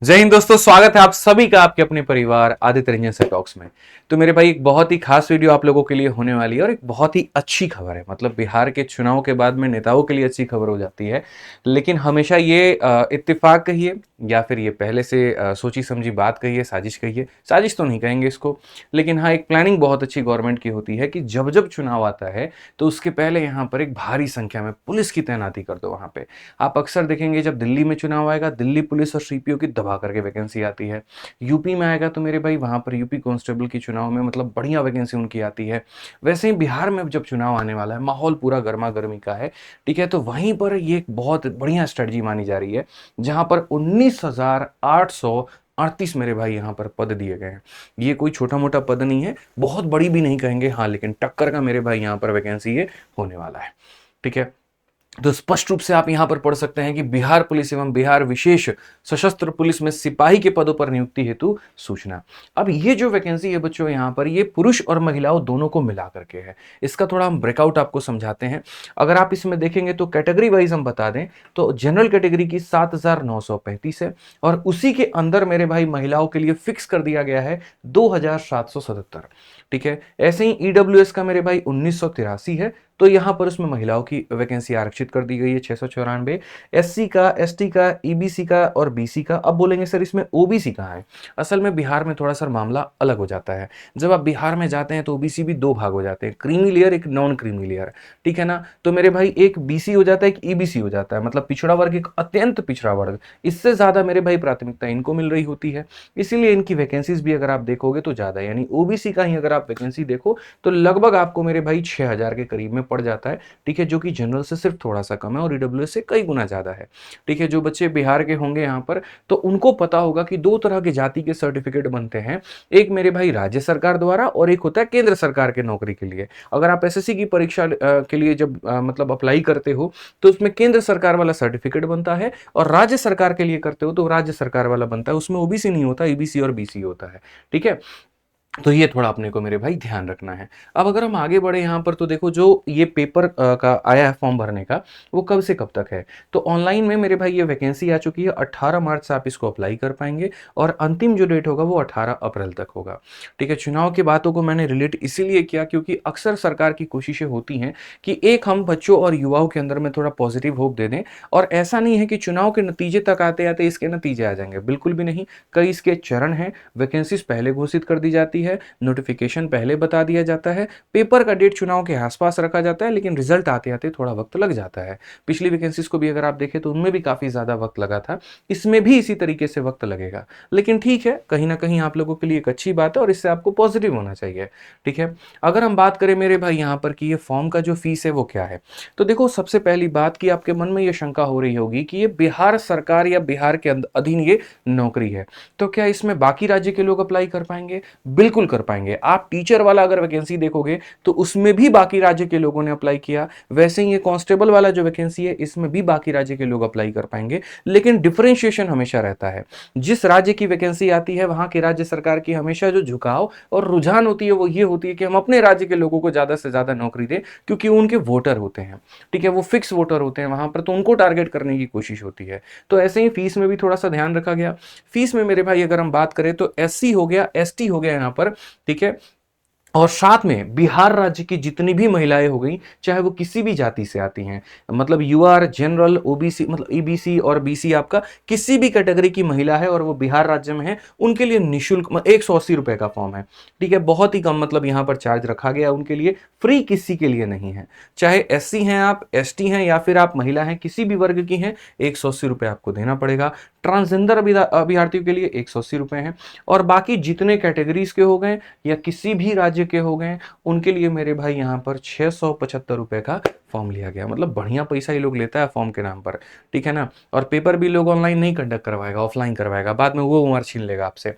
जय हिंद दोस्तों, स्वागत है आप सभी का आपके अपने परिवार आदित्य रंजन से टॉक्स में। तो मेरे भाई एक बहुत ही खास वीडियो आप लोगों के लिए होने वाली है और एक बहुत ही अच्छी खबर है। मतलब बिहार के चुनाव के बाद में नेताओं के लिए अच्छी खबर हो जाती है, लेकिन हमेशा ये इत्तेफाक कहिए या फिर ये पहले से सोची समझी बात कहिए, साजिश कहिए, साजिश तो नहीं कहेंगे इसको, लेकिन हाँ एक प्लानिंग बहुत अच्छी गवर्नमेंट की होती है कि जब जब चुनाव आता है तो उसके पहले यहाँ पर एक भारी संख्या में पुलिस की तैनाती कर दो। वहाँ पे आप अक्सर देखेंगे जब दिल्ली में चुनाव आएगा, दिल्ली पुलिस और सीपीओ की दबा करके वैकेंसी आती है। यूपी में आएगा तो मेरे भाई वहां पर यूपी कांस्टेबल की चुनाव में मतलब बढ़िया वैकेंसी उनकी आती है। वैसे ही बिहार में जब चुनाव आने वाला है, माहौल पूरा गर्मा गर्मी का है, ठीक है, तो वहीं पर ये एक बहुत बढ़िया स्ट्रेटजी मानी जा रही है, जहां पर 19,838 मेरे भाई यहाँ पर पद दिए गए हैं। ये कोई छोटा मोटा पद नहीं है, बहुत बड़ी भी नहीं कहेंगे, हाँ लेकिन टक्कर का मेरे भाई यहाँ पर वैकेंसी ये होने वाला है। ठीक है, तो स्पष्ट रूप से आप यहां पर पढ़ सकते हैं कि बिहार पुलिस एवं बिहार विशेष सशस्त्र पुलिस में सिपाही के पदों पर नियुक्ति हेतु सूचना। अब ये जो वैकेंसी है बच्चों, यहां पर ये पुरुष और महिलाओं दोनों को मिला करके है। इसका थोड़ा हम ब्रेकआउट आपको समझाते हैं। अगर आप इसमें देखेंगे तो कैटेगरी वाइज हम बता दें तो जनरल कैटेगरी की 7,935 है और उसी के अंदर मेरे भाई महिलाओं के लिए फिक्स कर दिया गया है 2,777। ठीक है, ऐसे ही ईडब्ल्यूएस का मेरे भाई 1983 है, तो यहां पर उसमें महिलाओं की वैकेंसी आरक्षित कर दी गई है 694। एससी का, एसटी का, ईबीसी का और बीसी का। अब बोलेंगे सर इसमें ओबीसी कहाँ है? असल में बिहार में थोड़ा सा मामला अलग हो जाता है। जब आप बिहार में जाते हैं तो ओबीसी भी दो भाग हो जाते हैं, क्रीमी लेयर, एक नॉन क्रीमी लेयर। ठीक है ना, तो मेरे भाई एक बीसी हो जाता है, एक ईबीसी हो जाता है, मतलब पिछड़ा वर्ग, एक अत्यंत पिछड़ा वर्ग। इससे ज्यादा मेरे भाई प्राथमिकता इनको मिल रही होती है, इसीलिए इनकी वैकेंसीज भी अगर आप देखोगे तो ज्यादा है। यानी ओबीसी का ही अगर आप वैकेंसी देखो तो लगभग आपको मेरे भाई 6,000 के करीब में पड़ जाता है। ठीक है, जो कि जनरल से सिर्फ थोड़ा सा कम है और ईडब्ल्यूएस से कई गुना ज्यादा है। ठीक है, जो बच्चे बिहार के होंगे यहाँ पर तो उनको पता होगा कि दो तरह के जाति के सर्टिफिकेट बनते हैं, एक मेरे भाई राज्य सरकार द्वारा और एक होता है केंद्र सरकार के नौकरी के लिए। अगर आप एसएससी की परीक्षा के लिए जब मतलब अप्लाई करते हो तो उसमें केंद्र सरकार वाला सर्टिफिकेट बनता है, और राज्य सरकार के लिए करते हो तो राज्य सरकार वाला बनता है, उसमें ओबीसी नहीं होता, ईबीसी और बीसी होता है। ठीक है, तो ये थोड़ा अपने को मेरे भाई ध्यान रखना है। अब अगर हम आगे बढ़े यहाँ पर तो देखो जो ये पेपर का आया है फॉर्म भरने का, वो कब से कब तक है? तो ऑनलाइन में मेरे भाई ये वैकेंसी आ चुकी है, 18 मार्च से आप इसको अप्लाई कर पाएंगे और अंतिम जो डेट होगा वो 18 अप्रैल तक होगा। ठीक है, चुनाव की बातों को मैंने रिलेट इसीलिए किया क्योंकि अक्सर सरकार की कोशिशें होती हैं कि एक हम बच्चों और युवाओं के अंदर में थोड़ा पॉजिटिव होप दे दें। और ऐसा नहीं है कि चुनाव के नतीजे तक आते आते इसके नतीजे आ जाएंगे, बिल्कुल भी नहीं। कई इसके चरण हैं, वैकेंसीज पहले घोषित कर दी जाती है, नोटिफिकेशन पहले बता दिया जाता है, पेपर का डेट चुनाव के आसपास रखा जाता है, लेकिन रिजल्ट आते आते थोड़ा वक्त लग जाता है। पिछली वैकेंसीज को भी अगर आप देखें तो उनमें भी काफी ज्यादा वक्त लगा था, इसमें भी इसी तरीके से वक्त लगेगा। लेकिन ठीक है, कहीं ना कहीं आप लोगों के लिए एक अच्छी बात है और इससे आपको पॉजिटिव होना चाहिए। ठीक है, अगर हम बात करें मेरे भाई यहाँ पर कि ये फॉर्म का जो फीस है वो क्या है, तो देखो सबसे पहली बात कि आपके मन में ये शंका हो रही होगी कि ये बिहार सरकार या बिहार के अधीन ये नौकरी है, तो क्या इसमें बाकी राज्य के लोग अप्लाई कर पाएंगे? बिल्कुल कर पाएंगे। आप टीचर वाला अगर वैकेंसी देखोगे तो उसमें भी बाकी राज्य के लोगों ने अप्लाई किया, वैसे ही ये कांस्टेबल वाला जो वैकेंसी है इसमें भी बाकी राज्य के लोग अप्लाई कर पाएंगे। लेकिन डिफरेंशिएशन हमेशा रहता है, जिस राज्य की वैकेंसी आती है वहां की राज्य सरकार की हमेशा जो झुकाव और रुझान होती है वो ये होती है कि हम अपने राज्य के लोगों को ज्यादा से ज्यादा नौकरी दें, क्योंकि उनके वोटर होते हैं। ठीक है, वो फिक्स वोटर होते हैं वहां पर, तो उनको टारगेट करने की कोशिश होती है। तो ऐसे ही फीस में भी थोड़ा सा ध्यान रखा गया। फीस में मेरे भाई अगर हम बात करें तो एससी हो गया, एसटी हो गया यहाँ पर, ठीक है, और साथ में बिहार राज्य की जितनी भी महिलाएं हो गई, चाहे वो किसी भी जाति से आती हैं, मतलब यूआर, जनरल, ओबीसी, मतलब ईबीसी और बीसी, आपका किसी भी कैटेगरी की महिला है और वो बिहार राज्य में है, उनके लिए निःशुल्क 180 रुपए का फॉर्म है। ठीक है, बहुत ही कम, मतलब यहां पर चार्ज रखा गया उनके लिए, फ्री किसी के लिए नहीं है। चाहे एससी हैं आप, एसटी हैं या फिर आप महिला हैं, किसी भी वर्ग की हैं, 180 रुपए आपको देना पड़ेगा। ट्रांसजेंडर अभ्यर्थियों के लिए 180 रुपए हैं, और बाकी जितने कैटेगरीज के हो गए या किसी भी राज्य के हो गए उनके लिए मेरे भाई यहाँ पर 675 रुपए का फॉर्म लिया गया। मतलब बढ़िया पैसा ये लोग लेता है फॉर्म के नाम पर। ठीक है ना, और पेपर भी लोग ऑनलाइन नहीं कंडक्ट करवाएगा, ऑफलाइन करवाएगा, बाद में वो उम्र छीन लेगा आपसे।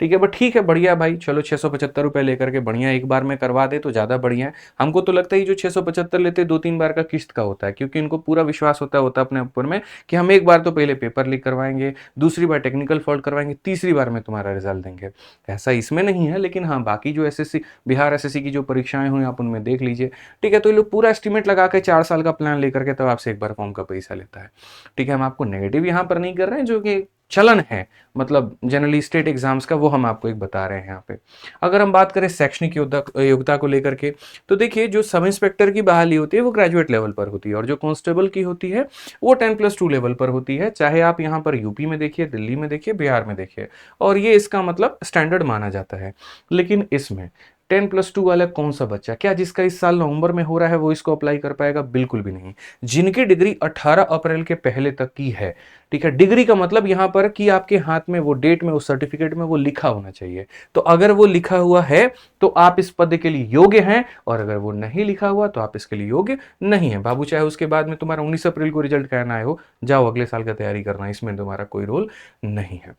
ठीक है, बट ठीक है, बढ़िया भाई, चलो 675 रुपए लेकर के बढ़िया एक बार में करवा दे तो ज्यादा बढ़िया है। हमको तो लगता है जो 675 लेते 2-3 बार का किस्त का होता है, क्योंकि इनको पूरा विश्वास होता है अपने ऊपर में कि हम एक बार तो पहले पेपर लीक करवाएंगे, दूसरी बार टेक्निकल फॉल्ट करवाएंगे, तीसरी बार में तुम्हारा रिजल्ट देंगे। ऐसा इसमें नहीं है, लेकिन हाँ बाकी जो एसएससी, बिहार एसएससी की जो परीक्षाएं हुई आप उनमें देख लीजिए। ठीक है, तो ये लोग पूरा एस्टिमेट लगा के 4 साल का प्लान लेकर के तब आपसे एक बार फॉर्म का पैसा लेता है। ठीक है, हम आपको नेगेटिव यहाँ पर नहीं कर रहे हैं, जो कि चलन है, मतलब जनरली स्टेट एग्जाम्स का, वो हम आपको एक बता रहे हैं यहाँ पे। अगर हम बात करें शैक्षणिक योग्यता को लेकर के, तो देखिए जो सब इंस्पेक्टर की बहाली होती है वो ग्रेजुएट लेवल पर होती है, और जो कांस्टेबल की होती है वो 10+2 लेवल पर होती है, चाहे आप यहाँ पर यूपी में देखिए, दिल्ली में देखिए, बिहार में देखिए, और ये इसका मतलब स्टैंडर्ड माना जाता है। लेकिन इसमें 10+2 वाला कौन सा बच्चा, क्या जिसका इस साल नवंबर में हो रहा है वो इसको अप्लाई कर पाएगा? बिल्कुल भी नहीं। जिनकी डिग्री 18 अप्रैल के पहले तक की है, ठीक है, डिग्री का मतलब यहां पर कि आपके हाथ में वो डेट में, उस सर्टिफिकेट में वो लिखा होना चाहिए। तो अगर वो लिखा हुआ है तो आप इस पद के लिए योग्य हैं, और अगर वो नहीं लिखा हुआ तो आप इसके लिए योग्य नहीं है। बाबू चाहे उसके बाद में तुम्हारा 19 अप्रैल को रिजल्ट कहना आए हो, जाओ अगले साल का तैयारी करना, इसमें तुम्हारा कोई रोल नहीं है।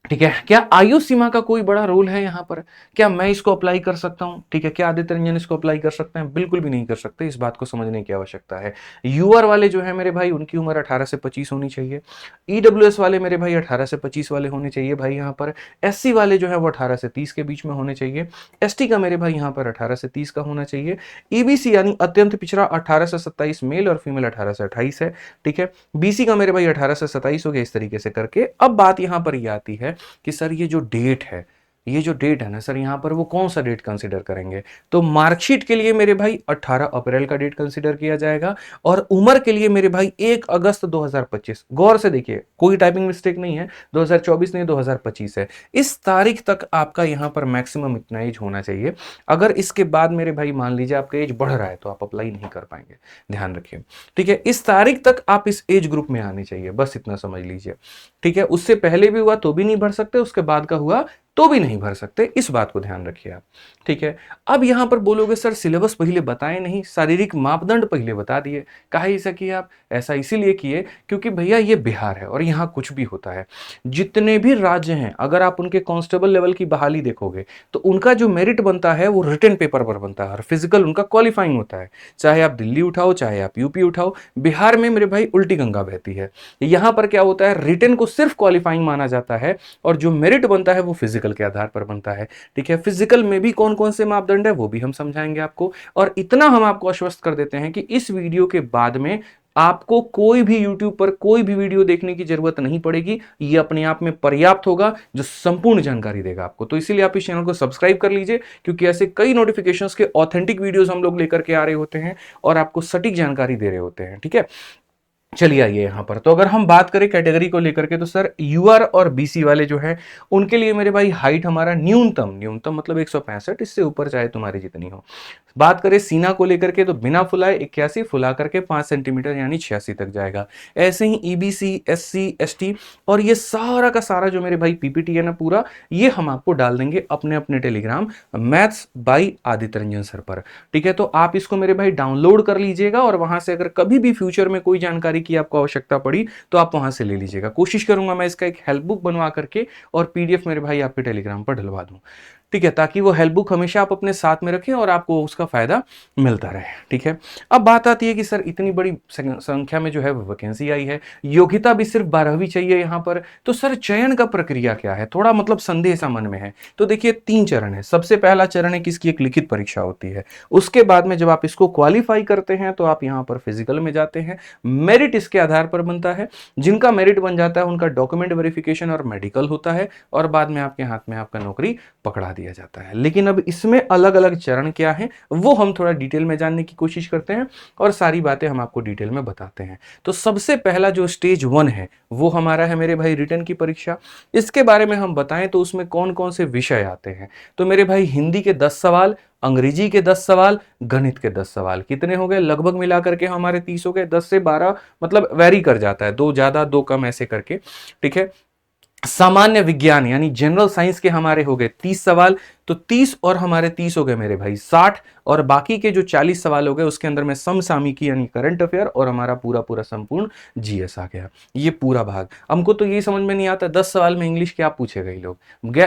ठीक है, क्या आयु सीमा का कोई बड़ा रोल है यहाँ पर? क्या मैं इसको अप्लाई कर सकता हूँ? ठीक है, क्या आदित्य रंजन इसको अप्लाई कर सकते हैं? बिल्कुल भी नहीं कर सकते, इस बात को समझने की आवश्यकता है। यूआर वाले जो है मेरे भाई, उनकी उम्र 18 से 25 होनी चाहिए। ईडब्ल्यूएस वाले मेरे भाई 18 से 25 वाले होने चाहिए भाई यहाँ पर। एससी वाले जो है वो 18 से 30 के बीच में होने चाहिए। एसटी का मेरे भाई यहाँ पर 18 से 30 का होना चाहिए। ईबीसी यानी अत्यंत पिछड़ा 18 से 27 मेल, और फीमेल 18 से 28 है। ठीक है, बीसी का मेरे भाई 18 से 27 हो गया, इस तरीके से करके। अब बात यहाँ पर यह आती है कि सर ये जो डेट है, ये जो डेट है ना सर, यहां पर वो कौन सा डेट कंसीडर करेंगे? तो मार्कशीट के लिए मेरे भाई 18 अप्रैल का डेट कंसीडर किया जाएगा, और उम्र के लिए मेरे भाई 1 अगस्त 2025। गौर से देखिए, कोई टाइपिंग मिस्टेक नहीं है, 2024 नहीं 2025 है। इस तारीख तक आपका यहां पर मैक्सिमम इतना एज होना चाहिए। अगर इसके बाद मेरे भाई मान लीजिए आपका एज बढ़ रहा है तो आप अप्लाई नहीं कर पाएंगे, ध्यान रखिए। ठीक है, इस तारीख तक आप इस एज ग्रुप में आने चाहिए, बस इतना समझ लीजिए। ठीक है, उससे पहले भी हुआ तो भी नहीं भर सकते, उसके बाद का हुआ तो भी नहीं भर सकते, इस बात को ध्यान रखिए आप। ठीक है, अब यहां पर बोलोगे सर सिलेबस पहले बताए नहीं, शारीरिक मापदंड पहले बता दिए, काहे ऐसा किए आप? ऐसा इसीलिए किए क्योंकि भैया ये बिहार है और यहां कुछ भी होता है। जितने भी राज्य हैं, अगर आप उनके कांस्टेबल लेवल की बहाली देखोगे तो उनका जो मेरिट बनता है वो रिटन पेपर पर बनता है, और फिजिकल उनका क्वालिफाइंग होता है। चाहे आप दिल्ली उठाओ, चाहे आप यूपी उठाओ, बिहार में मेरे भाई उल्टी गंगा बहती है। यहां पर क्या होता है, रिटन को सिर्फ क्वालिफाइंग माना जाता है, और जो मेरिट बनता है वो फिजिकल के आधार पर बनता है। ठीक है, फिजिकल में भी कौन कौन से मापदंड है वो भी हम समझाएंगे आपको, और इतना हम आपको आश्वस्त कर देते हैं कि इस वीडियो के बाद में आपको कोई भी YouTube पर कोई भी वीडियो देखने की जरूरत नहीं पड़ेगी, ये अपने आप में पर्याप्त होगा, जो संपूर्ण जानकारी देगा आपको। तो इसीलिए आप इस चैनल को सब्सक्राइब कर लीजिए, क्योंकि ऐसे कई नोटिफिकेशंस के ऑथेंटिक वीडियोस हम लोग लेकर के आ रहे होते हैं और आपको सटीक जानकारी दे रहे होते हैं। ठीक है, चलिए आइए यहां पर, तो अगर हम बात करें कैटेगरी को लेकर के, तो सर यूआर और बीसी वाले जो है उनके लिए मेरे भाई हाइट हमारा न्यूनतम, न्यूनतम मतलब 165, इससे ऊपर चाहे तुम्हारी जितनी हो। बात करें सीना को लेकर के, तो बिना फुलाए 81, फुला करके 5 सेंटीमीटर यानी 86 तक जाएगा। ऐसे ही ईबीसी, एससी, एसटी, और ये सारा का सारा जो मेरे भाई पीपीटी है ना पूरा, ये हम आपको डाल देंगे अपने अपने Telegram maths by Aditya Ranjan sir पर। ठीक है, तो आप इसको मेरे भाई डाउनलोड कर लीजिएगा, और वहां से अगर कभी भी फ्यूचर में कोई जानकारी की आपको आवश्यकता पड़ी तो आप वहां से ले लीजिएगा। कोशिश करूंगा मैं इसका एक हेल्प बुक बनवा करके और पीडीएफ मेरे भाई आपके टेलीग्राम पर डलवा दूं। ठीक है, ताकि वो हेल्प बुक हमेशा आप अपने साथ में रखें और आपको उसका फायदा मिलता रहे। ठीक है, अब बात आती है कि सर इतनी बड़ी संख्या में जो है वैकेंसी आई है, योग्यता भी सिर्फ 12वीं चाहिए यहाँ पर, तो सर चयन का प्रक्रिया क्या है? थोड़ा मतलब संदेह सा मन में है। तो देखिए 3 चरण है। सबसे पहला चरण है कि इसकी एक लिखित परीक्षा होती है, उसके बाद में जब आप इसको क्वालिफाई करते हैं तो आप यहाँ पर फिजिकल में जाते हैं, मेरिट इसके आधार पर बनता है। जिनका मेरिट बन जाता है उनका डॉक्यूमेंट वेरिफिकेशन और मेडिकल होता है, और बाद में आपके हाथ में आपका नौकरी पकड़ा दिया जाता है। लेकिन अब इसमें अलग अलग चरण क्या है वो हम थोड़ा डिटेल में जानने की कोशिश करते हैं, और सारी बातें हम आपको डिटेल में बताते हैं। तो सबसे पहला जो स्टेज 1 है वो हमारा है मेरे भाई रिटन की परीक्षा। इसके बारे में हम बताएं तो उसमें कौन कौन से विषय आते हैं, तो मेरे भाई हिंदी के 10 सवाल, अंग्रेजी के 10 सवाल, गणित के 10 सवाल। कितने हो गए? लगभग मिलाकर के हमारे 30 हो गए, 10 से 12 मतलब वेरी कर जाता है, 2 ज्यादा 2 कम ऐसे करके। ठीक है, सामान्य विज्ञान यानी जनरल साइंस के हमारे हो गए 30 सवाल, तो 30 और हमारे 30 हो गए मेरे भाई 60, और बाकी के जो 40 सवाल हो गए उसके अंदर में समसामयिकी यानी करंट अफेयर और हमारा पूरा पूरा संपूर्ण जीएस आ गया। ये पूरा भाग हमको तो ये समझ में नहीं आता 10 सवाल में इंग्लिश क्या पूछेगा ये लोग,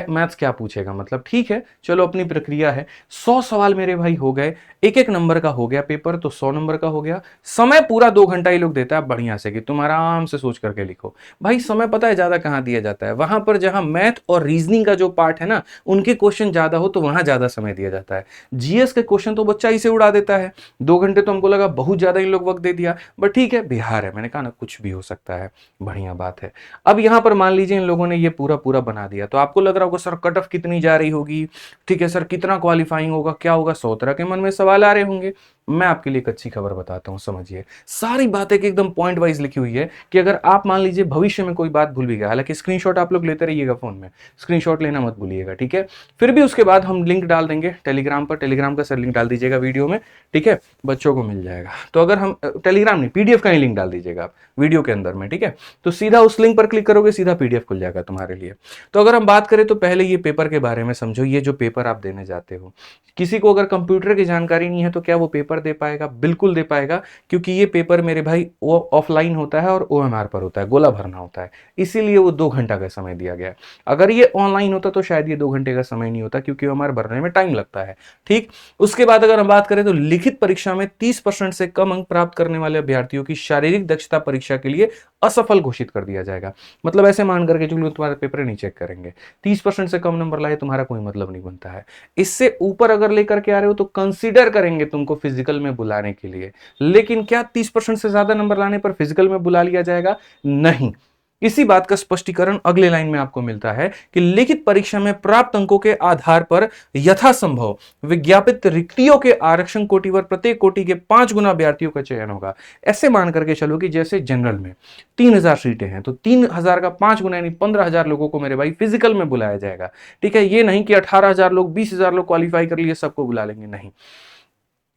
मैथ्स क्या पूछेगा, मतलब ठीक है चलो अपनी प्रक्रिया है। 100 सवाल मेरे भाई हो गए, एक एक नंबर का हो गया पेपर, तो 100 नंबर का हो गया। समय पूरा 2 घंटा ही लोग देता है बढ़िया से कि तुम आराम से सोच करके लिखो। भाई समय पता है ज्यादा कहां दिया जाता है? वहां पर जहां मैथ और रीजनिंग का जो पार्ट है ना, उनके क्वेश्चन ज्यादा ज्यादा हो तो वहां ज्यादा समय दिया जाता है। जीएस के क्वेश्चन तो बच्चा इसे उड़ा देता है, 2 घंटे तो हमको लगा बहुत ज्यादा इन लोग वक्त दे दिया, बट ठीक है बिहार है, मैंने कहा ना कुछ भी हो सकता है, बढ़िया बात है। अब यहां पर मान लीजिए इन लोगों ने ये पूरा पूरा बना दिया, तो आपको लग रहा होगा सर कट ऑफ कितनी जा रही होगी, ठीक है सर कितना क्वालिफाइंग होगा, क्या होगा, 100 तरह के मन में सवाल आ रहे होंगे। मैं आपके लिए एक अच्छी खबर बताता हूं, समझिए सारी बातें की एकदम पॉइंट वाइज लिखी हुई है कि अगर आप मान लीजिए भविष्य में कोई बात भूल भी गया, हालांकि स्क्रीनशॉट आप लोग लेते रहिएगा फोन में, स्क्रीनशॉट लेना मत भूलिएगा, ठीक है। फिर भी उसके बाद हम लिंक डाल देंगे टेलीग्राम पर, टेलीग्राम का सर लिंक डाल दीजिएगा वीडियो में, ठीक है, बच्चों को मिल जाएगा। तो अगर हम टेलीग्राम नहीं, पीडीएफ का ही लिंक डाल दीजिएगा आप वीडियो के अंदर में, ठीक है, तो सीधा उस लिंक पर क्लिक करोगे, सीधा पीडीएफ खुल जाएगा तुम्हारे लिए। तो अगर हम बात करें तो पहले ये पेपर के बारे में समझो, ये जो पेपर आप देने जाते हो, किसी को अगर कंप्यूटर की जानकारी नहीं है तो क्या वो पेपर दे पाएगा? बिल्कुल दे पाएगा, क्योंकि ये पेपर मेरे भाई वो ऑफलाइन होता है और ओएमआर पर होता है, गोला भरना होता है, इसीलिए वो 2 घंटा का समय दिया गया है। अगर ये ऑनलाइन होता तो शायद ये 2 घंटे का समय नहीं होता, क्योंकि ओएमआर भरने में टाइम लगता है, ठीक। उसके बाद अगर हम बात करें तो लिखित परीक्षा में 30% से कम अंक प्राप्त करने वाले अभ्यर्थियों की शारीरिक दक्षता परीक्षा के लिए असफल घोषित कर दिया जाएगा। मतलब ऐसे मान करके चलो तुम्हारे पेपर नहीं चेक करेंगे, 30% से कम नंबर लाए तुम्हारा कोई मतलब नहीं बनता है। इससे ऊपर अगर लेकर के आ रहे हो तो कंसीडर करेंगे तुमको फिजिकल में बुलाने के लिए, लेकिन क्या 30% से ज्यादा नंबर लाने पर फिजिकल में बुला लिया जाएगा? नहीं। इसी बात का स्पष्टीकरण अगले लाइन में आपको मिलता है कि लिखित परीक्षा में प्राप्त अंकों के आधार पर यथासंभव विज्ञापित रिक्तियों के आरक्षण कोटिवर प्रत्येक कोटि के 5 गुना अभ्यर्थियों का चयन होगा। ऐसे मान करके चलो कि जैसे जनरल में 3000 सीटें हैं, तो 3000 का 5 गुना यानी 15,000 लोगों को मेरे भाई फिजिकल में बुलाया जाएगा, ठीक है। ये नहीं कि 18,000 लोग, 20,000 लोग क्वालिफाई कर लिए सबको बुला लेंगे, नहीं।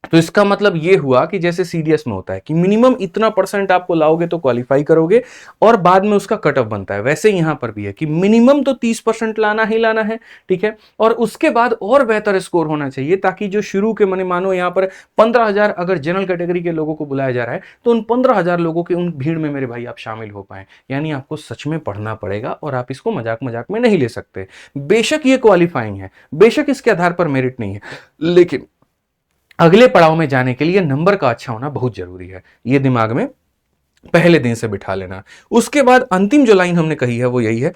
तो इसका मतलब ये हुआ कि जैसे सीडीएस में होता है कि मिनिमम इतना परसेंट आपको लाओगे तो क्वालिफाई करोगे और बाद में उसका कट ऑफ बनता है, वैसे यहां पर भी है कि मिनिमम तो 30% लाना ही लाना है, ठीक है। और उसके बाद और बेहतर स्कोर होना चाहिए, ताकि जो शुरू के मानो यहां पर 15,000 अगर जनरल कैटेगरी के लोगों को बुलाया जा रहा है तो उन 15,000 लोगों की उन भीड़ में मेरे भाई आप शामिल हो पाए। यानी आपको सच में पढ़ना पड़ेगा और आप इसको मजाक मजाक में नहीं ले सकते। बेशक ये क्वालिफाइंग है, बेशक इसके आधार पर मेरिट नहीं है, लेकिन अगले पड़ाव में जाने के लिए नंबर का अच्छा होना बहुत जरूरी है। ये दिमाग में पहले दिन से बिठा लेना। उसके बाद अंतिम जो लाइन हमने कही है वो यही है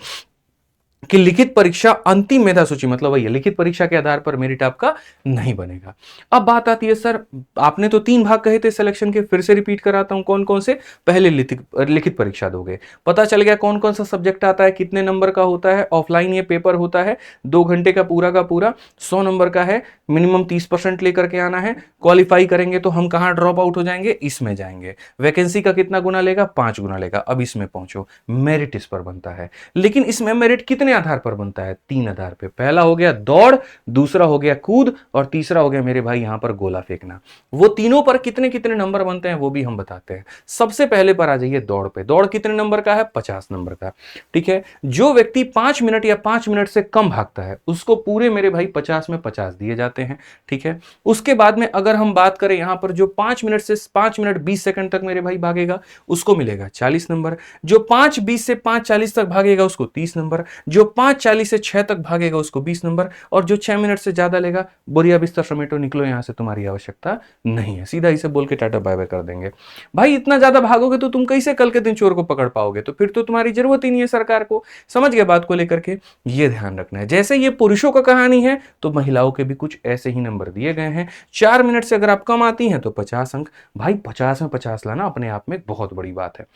कि लिखित परीक्षा अंतिम मेधा सूची, मतलब वही है, लिखित परीक्षा के आधार पर मेरिट आपका नहीं बनेगा। अब बात आती है सर आपने तो 3 भाग कहे थे सिलेक्शन के, फिर से रिपीट कराता हूं कौन कौन से। पहले लिखित परीक्षा दोगे, पता चल गया कौन कौन सा सब्जेक्ट आता है, कितने नंबर का होता है। ऑफलाइन ये पेपर होता है 2 घंटे का पूरा 100 नंबर का है, मिनिमम 30% लेकर के आना है। क्वालिफाई करेंगे तो हम कहां ड्रॉप आउट हो जाएंगे, इसमें जाएंगे। वैकेंसी का कितना गुना लेगा, 5 गुना लेगा। अब इसमें पहुंचो, मेरिट इस पर बनता है, लेकिन इसमें मेरिट कितने आधार पर बनता है, 3 आधार पे। पहला हो गया दौड़, दूसरा हो गया कूद, और तीसरा हो गया मेरे भाई यहां पर गोला फेंकना। वो तीनों पर कितने कितने नंबर बनते हैं वो भी हम बताते हैं। सबसे पहले पर आ जाइए दौड़ पे। दौड़ कितने नंबर का है, 50 नंबर का, ठीक है। जो व्यक्ति 5 मिनट या 5 मिनट से कम भागता है उसको पूरे मेरे भाई 50 में 50 दिए जाते हैं, ठीक है। उसके बाद में अगर हम बात करें यहां पर जो 5 मिनट से 5 मिनट 20 सेकंड तक मेरे भाई भागेगा उसको मिलेगा 40 नंबर। जो 5:20 से 5:40 तक भागेगा उसको 30 नंबर। जो 5:40 से 6 तक भागेगा उसको 20 नंबर। और जो 6 मिनट से ज्यादा लेगा, बोरिया बिस्तर समेटो निकलो यहां से, तुम्हारी आवश्यकता नहीं है। सीधा इसे बोल के टाटा बाय बाय कर देंगे। भाई इतना ज्यादा भागोगे तो तुम कैसे कल के दिन चोर को पकड़ पाओगे, तो फिर तो तुम्हारी जरूरत ही नहीं है सरकार को। समझ गए बात को लेकर के, ये ध्यान रखना है। जैसे ये पुरुषों का कहानी है तो महिलाओं के भी कुछ ऐसे ही नंबर दिए गए हैं। 4 मिनट से अगर आप कम आती हैं तो 50 अंक। भाई 50 में 50 लाना अपने आप में बहुत बड़ी बात है,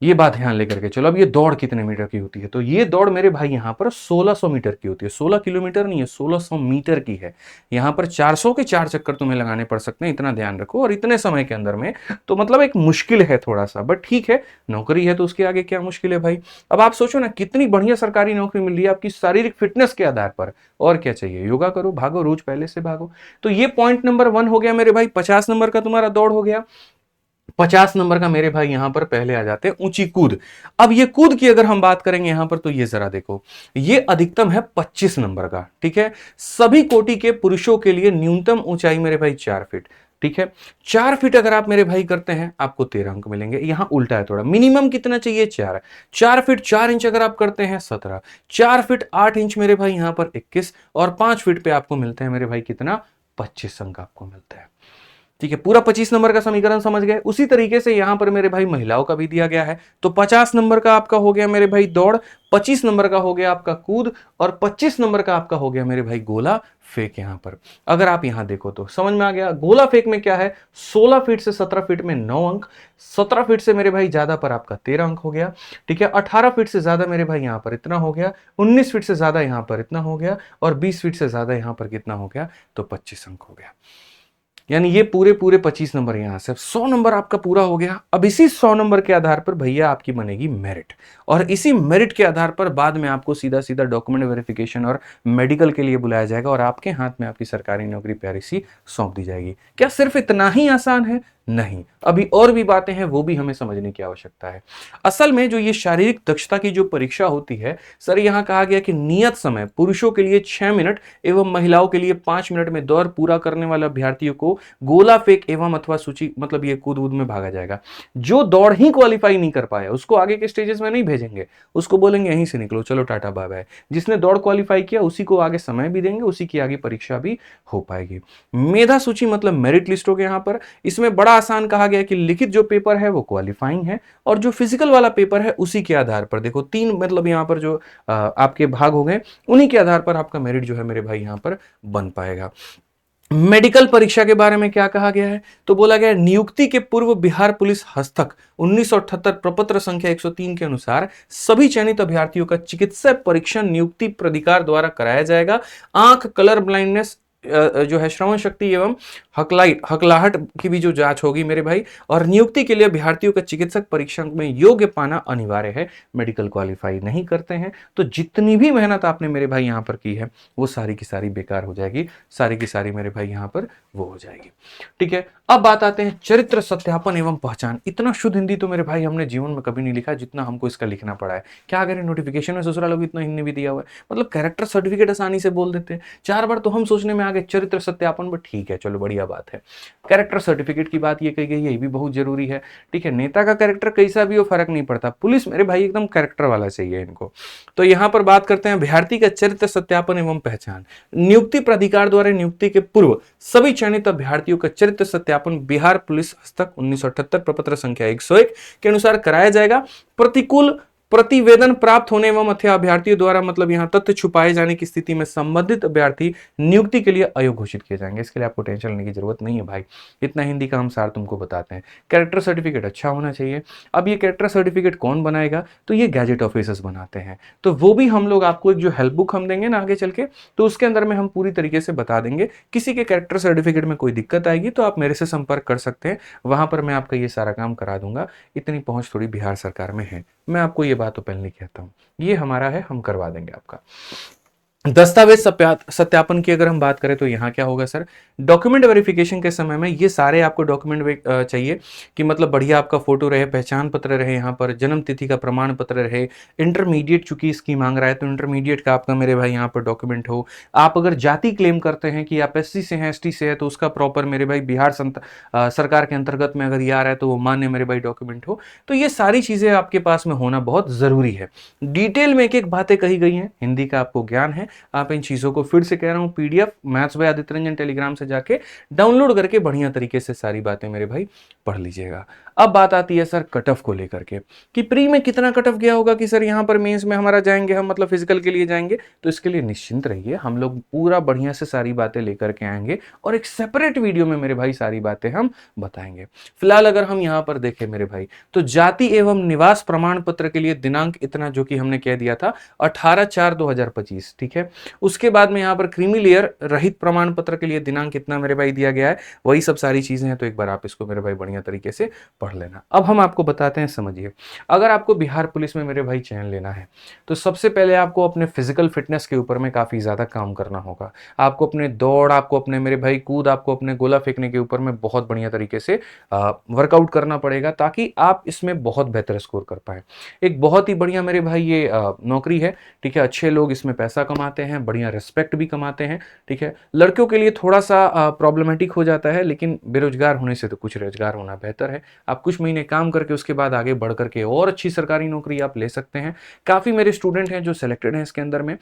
ये बात ध्यान लेकर के चलो। अब ये दौड़ कितने मीटर की होती है, तो ये दौड़ मेरे भाई यहां पर 1600 मीटर की होती है। 16 किलोमीटर नहीं है, 1600 मीटर की है। यहां पर 400 के 4 चक्कर तुम्हें लगाने पड़ सकते हैं, इतना ध्यान रखो। और इतने समय के अंदर में तो मतलब एक मुश्किल है थोड़ा सा, बट ठीक है, नौकरी है तो उसके आगे क्या मुश्किल है भाई। अब आप सोचो ना कितनी बढ़िया सरकारी नौकरी मिल रही है आपकी शारीरिक फिटनेस के आधार पर, और क्या चाहिए। योगा करो, भागो, रोज पहले से भागो। तो ये पॉइंट नंबर 1 हो गया मेरे भाई। 50 नंबर का तुम्हारा दौड़ हो गया। 50 नंबर का मेरे भाई यहां पर पहले आ जाते हैं ऊंची कूद। अब ये कूद की अगर हम बात करेंगे यहां पर, तो ये जरा देखो, ये अधिकतम है 25 नंबर का, ठीक है। सभी कोटि के पुरुषों के लिए न्यूनतम ऊंचाई मेरे भाई 4 फीट, ठीक है। 4 फीट अगर आप मेरे भाई करते हैं आपको 13 अंक मिलेंगे। यहां उल्टा है थोड़ा, मिनिमम कितना चाहिए, 4। 4 फीट 4 इंच अगर आप करते हैं 17। 4 फीट 8 इंच मेरे भाई यहां पर 21। और 5 फीट पे आपको मिलते हैं मेरे भाई कितना, 25 अंक आपको मिलता है। ठीक है, पूरा 25 नंबर का समीकरण समझ गए। उसी तरीके से यहां पर मेरे भाई महिलाओं का भी दिया गया है। तो 50 नंबर का आपका हो गया मेरे भाई दौड़, 25 नंबर का हो गया आपका कूद, और 25 नंबर का आपका हो गया मेरे भाई गोला फेंक। यहां पर अगर आप यहां देखो तो समझ में आ गया। गोला फेंक में क्या है, 16 फीट से 17 फीट में 9 अंक, 17 फीट से मेरे भाई ज्यादा पर आपका 13 अंक हो गया। ठीक है, 18 फीट से ज्यादा मेरे भाई यहां पर इतना हो गया, 19 फीट से ज्यादा यहां पर इतना हो गया, और 20 फीट से ज्यादा यहां पर कितना हो गया, तो 25 अंक हो गया। यानी ये पूरे पूरे 25 नंबर यहां से 100 नंबर आपका पूरा हो गया। अब इसी 100 नंबर के आधार पर भैया आपकी बनेगी मेरिट, और इसी मेरिट के आधार पर बाद में आपको सीधा सीधा डॉक्यूमेंट वेरिफिकेशन और मेडिकल के लिए बुलाया जाएगा, और आपके हाथ में आपकी सरकारी नौकरी प्यारी सी सौंप दी जाएगी। क्या सिर्फ इतना ही आसान है? नहीं, अभी और भी बातें हैं, वो भी हमें समझने की आवश्यकता है। असल में जो ये शारीरिक दक्षता की जो परीक्षा होती है सर, यहां कहा गया कि नियत समय पुरुषों के लिए 6 मिनट एवं महिलाओं के लिए 5 मिनट में दौड़ पूरा करने वाले अभ्यर्थियों को गोला फेंक एवं अथवा सूची मतलब ये कूद में भागा जाएगा। जो दौड़ ही क्वालिफाई नहीं कर पाया उसको आगे के स्टेजेस में नहीं भेजेंगे, उसको बोलेंगे यहीं से निकलो, चलो टाटा बाय बाय। जिसने दौड़ क्वालिफाई किया उसी को आगे समय भी देंगे, उसी की आगे परीक्षा भी हो पाएगी। मेधा सूची मतलब मेरिट लिस्ट हो गया यहां पर। इसमें बड़ा आसान कहा गया कि लिखित जो पेपर है वो क्वालिफाइंग है, और जो फिजिकल वाला पेपर है उसी के आधार पर देखो 3 मतलब यहां पर जो आपके भाग हो गए, उन्हीं के आधार पर आपका मेरिट जो है मेरे भाई यहां पर बन पाएगा। मेडिकल परीक्षा के बारे में क्या कहा गया है, तो बोला गया नियुक्ति के पूर्व बिहार पुलिस हस्तक 1978 प्रपत्र संख्या 103 के अनुसार सभी चयनित अभ्यर्थियों का चिकित्सा परीक्षण नियुक्ति प्राधिकार द्वारा कराया जाएगा। आंख, कलर ब्लाइंडनेस जो है, श्रवण शक्ति एवं हकलाहट की भी जो जांच होगी मेरे भाई, और नियुक्ति के लिए अभ्यर्थियों का चिकित्सक परीक्षा में योग्य पाना अनिवार्य है। मेडिकल क्वालिफाई नहीं करते हैं तो जितनी भी मेहनत आपने मेरे भाई यहां पर की है वो सारी की सारी बेकार हो जाएगी, सारी की सारी मेरे भाई यहां पर वो हो जाएगी। ठीक है, अब बात आते हैं चरित्र सत्यापन एवं पहचान। इतना शुद्ध हिंदी तो मेरे भाई हमने जीवन में कभी नहीं लिखा जितना हमको इसका लिखना पड़ा है। क्या करें, नोटिफिकेशन में ससुराल लोग इतना हिंदी भी दिया हुआ है, मतलब कैरेक्टर सर्टिफिकेट आसानी से बोल देते हैं। 4 बार तो हम सोचने में आ गए चरित्र सत्यापन, पर ठीक है चलो बढ़िया बात है। कैरेक्टर सर्टिफिकेट की बात ये कही गई है, ये भी बहुत जरूरी है। ठीक है, नेता का कैरेक्टर कैसा भी हो फर्क नहीं पड़ता, पुलिस मेरे भाई एकदम कैरेक्टर वाला चाहिए इनको। तो यहां पर बात करते हैं अभ्यर्थी का चरित्र सत्यापन एवं पहचान। नियुक्ति प्राधिकार द्वारा नियुक्ति के पूर्व सभी चयनित अभ्यर्थियों का चरित्र सत्यापन बिहार पुलिस हस्तक 1978 प्रपत्र संख्या 101 के अनुसार कराया जाएगा। प्रतिकूल प्रतिवेदन प्राप्त होने एवं अथवा अभ्यर्थियों द्वारा मतलब यहां तथ्य छुपाए जाने की स्थिति में संबंधित अभ्यर्थी नियुक्ति के लिए अयोग्य घोषित किए जाएंगे। इसके लिए आपको टेंशन लेने की जरूरत नहीं है भाई, इतना हिंदी का हम सार तुमको बताते हैं। कैरेक्टर सर्टिफिकेट अच्छा होना चाहिए। अब ये कैरेक्टर सर्टिफिकेट कौन बनाएगा, तो ये गैजेट ऑफिसर्स बनाते हैं। तो वो भी हम लोग आपको एक जो हेल्प बुक हम देंगे ना आगे चल के, तो उसके अंदर में हम पूरी तरीके से बता देंगे। किसी के कैरेक्टर सर्टिफिकेट में कोई दिक्कत आएगी तो आप मेरे से संपर्क कर सकते हैं, वहां पर मैं आपका ये सारा काम करा दूंगा। इतनी पहुंच थोड़ी बिहार सरकार में है, मैं आपको ये बात ओपनली कहता हूं, ये हमारा है, हम करवा देंगे आपका। दस्तावेज सत्यापन की अगर हम बात करें तो यहां क्या होगा सर, डॉक्यूमेंट वेरिफिकेशन के समय में ये सारे आपको डॉक्यूमेंट चाहिए कि मतलब बढ़िया आपका फोटो रहे, पहचान पत्र रहे, यहाँ पर जन्म तिथि का प्रमाण पत्र रहे, इंटरमीडिएट चूंकि इसकी मांग रहा है तो इंटरमीडिएट का आपका मेरे भाई यहाँ पर डॉक्यूमेंट हो। आप अगर जाति क्लेम करते हैं कि आप एससी से हैं, एसटी से है, तो उसका प्रॉपर मेरे भाई बिहार सरकार के अंतर्गत में अगर ये आ रहा है तो वो मान्य मेरे भाई डॉक्यूमेंट हो। तो ये सारी चीजें आपके पास में होना बहुत जरूरी है। डिटेल में एक एक बातें कही गई हैं, हिंदी का आपको ज्ञान है, आप इन चीजों को फिर से कह रहा हूं, PDF maths by Aditya Ranjan Telegram से जाके डाउनलोड करके बढ़िया तरीके से सारी बातें मेरे भाई पढ़ लीजिएगा। अब बात आती है सर कट ऑफ को लेकर के कि प्री में कितना कट ऑफ गया होगा कि सर यहां पर मेंस में हमारा जाएंगे हम मतलब फिजिकल के लिए जाएंगे, तो इसके लिए निश्चिंत रहिए, हम लोग पूरा बढ़िया से सारी बातें लेकर के आएंगे और एक सेपरेट वीडियो में मेरे भाई सारी बातें हम बताएंगे। फिलहाल अगर हम यहां पर देखें मेरे भाई तो जाति एवं निवास प्रमाण पत्र के लिए दिनांक इतना जो कि हमने कह दिया था 18/4/2025, ठीक है। उसके बाद में यहाँ पर क्रीमी लेयर रहित प्रमाण पत्र के लिए दिनांक कितना मेरे भाई दिया गया है, वही सब सारी चीजें हैं, तो एक बार आप इसको मेरे भाई बढ़िया तरीके से पढ़ लेना। अब हम आपको बताते हैं, समझिए, अगर आपको बिहार पुलिस में मेरे भाई चयन लेना है तो सबसे पहले आपको अपने फिजिकल फिटनेस के ऊपर में काफी ज्यादा काम करना होगा। आपको अपने दौड़, आपको अपने मेरे भाई कूद, आपको अपने गोला फेंकने के ऊपर में बहुत बढ़िया तरीके से वर्कआउट करना पड़ेगा ताकि आप इसमें बहुत बेहतर स्कोर कर पाए। एक बहुत ही बढ़िया मेरे भाई ये नौकरी है, ठीक है, अच्छे लोग इसमें पैसा कमाते कमाते हैं, बढ़िया रिस्पेक्ट भी कमाते हैं, ठीक है। लड़कियों के लिए थोड़ा सा प्रॉब्लमेटिक हो जाता है, लेकिन बेरोजगार होने से तो कुछ रोजगार होना बेहतर है। आप कुछ महीने काम करके उसके बाद आगे बढ़ करके और अच्छी सरकारी नौकरी आप ले सकते हैं। काफ़ी मेरे स्टूडेंट हैं जो सेलेक्टेड हैं इसके अंदर में,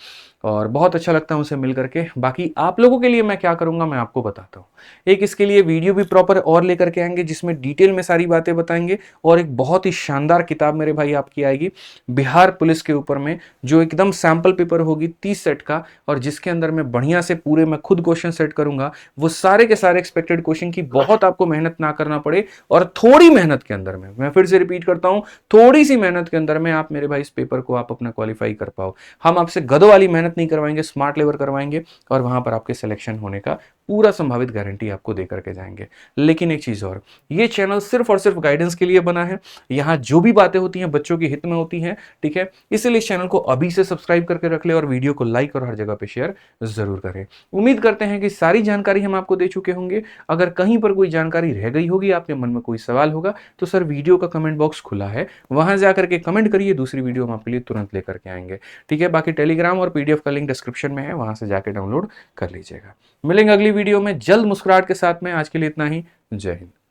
और बहुत अच्छा लगता है उनसे मिल करके। बाकी आप लोगों के लिए मैं क्या करूँगा मैं आपको बताता हूँ। एक इसके लिए वीडियो भी प्रॉपर और लेकर के आएंगे जिसमें डिटेल में सारी बातें बताएंगे, और एक बहुत ही शानदार किताब मेरे भाई आपकी आएगी बिहार पुलिस के ऊपर में, जो एकदम सैंपल पेपर होगी 30 सेट का, और जिसके अंदर मैं बढ़िया से पूरे मैं खुद क्वेश्चन सेट करूंगा। वो सारे के सारे एक्सपेक्टेड क्वेश्चन की बहुत आपको मेहनत ना करना पड़े, और थोड़ी मेहनत के अंदर में, मैं फिर से रिपीट करता हूं, थोड़ी सी मेहनत के अंदर में आप मेरे भाई इस पेपर को आप अपना क्वालिफाई कर पाओ। हम आपसे गधों वाली मेहनत नहीं करवाएंगे, स्मार्ट लेवल करवाएंगे, और वहां पर आपके सिलेक्शन होने का पूरा संभावित गारंटी आपको दे करके जाएंगे। लेकिन एक चीज और, ये चैनल सिर्फ और सिर्फ गाइडेंस के लिए बना है। यहाँ जो भी बातें होती हैं बच्चों के हित में होती हैं, ठीक है। इसलिए इस चैनल को अभी से सब्सक्राइब करके रख ले, और वीडियो को लाइक और हर जगह पे शेयर जरूर करें। उम्मीद करते हैं कि सारी जानकारी हम आपको दे चुके होंगे। अगर कहीं पर कोई जानकारी रह गई होगी, आपके मन में कोई सवाल होगा, तो सर वीडियो का कमेंट बॉक्स खुला है, वहां जाकर के कमेंट करिए, दूसरी वीडियो हम आपके लिए तुरंत लेकर के आएंगे, ठीक है। बाकी टेलीग्राम और पीडीएफ का लिंक डिस्क्रिप्शन में है, वहां से जाके डाउनलोड कर लीजिएगा। मिलेंगे अगली वीडियो में जल्द मुस्कुराहट के साथ में। आज के लिए इतना ही। जय हिंद।